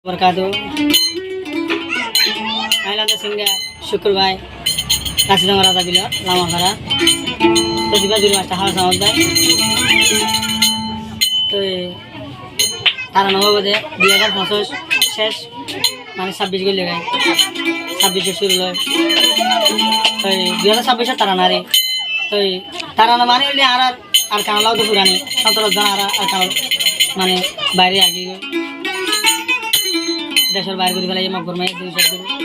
बरकातु आइलांदा सिंगा शुक्रबार काशीडंगा राजा बिल लामाखारा तो दिबा जुरी मास्टर हाल सामत भाई तो तारा नवा बजे 2025 শেষ মানে 26 গলি গায় 26 শুরু হয় তো 2026 তারা নারে তো তারা না মানে আর কানালাও তো পুরানি 17 জন আর কানাল মানে বাইরে আগে দেশের বাইরে করে ফেলাই মগর মাই 200 করে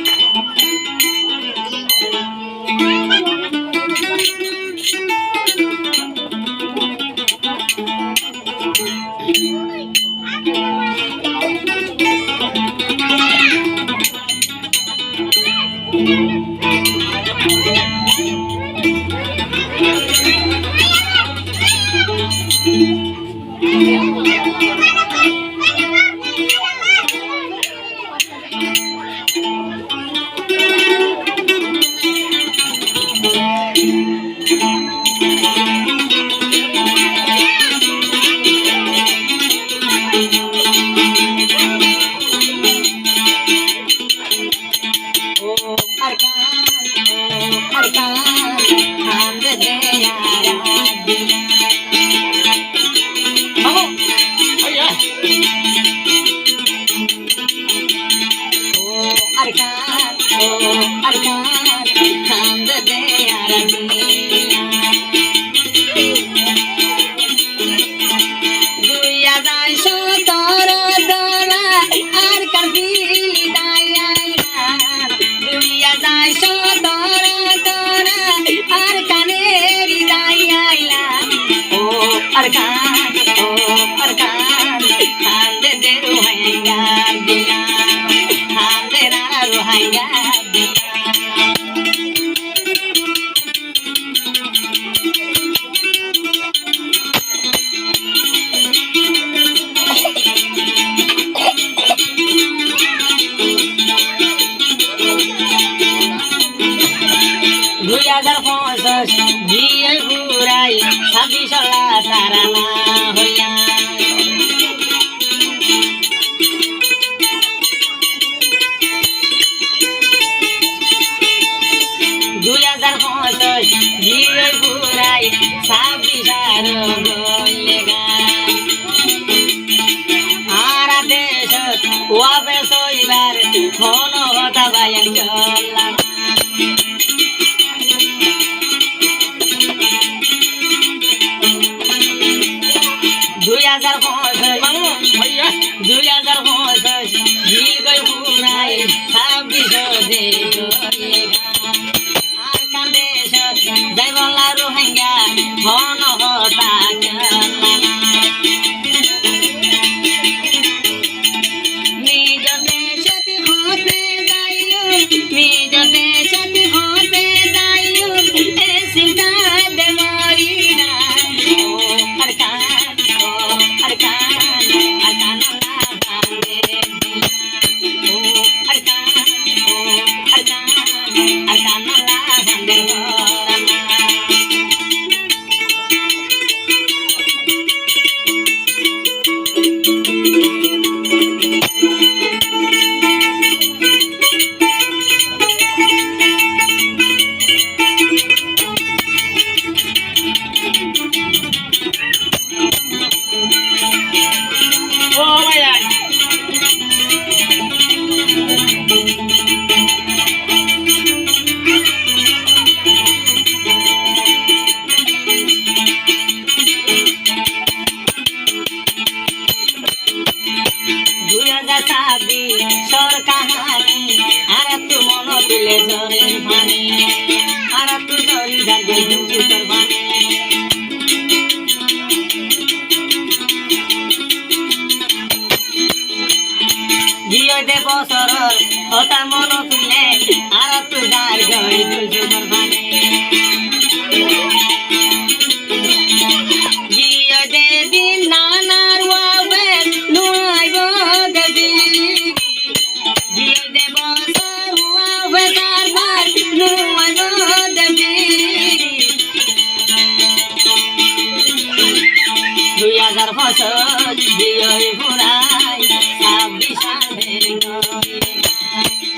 Bosol, Dio Burai, Sabi Sade.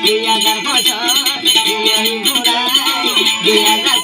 দুই হাজার বছর দুই হাজার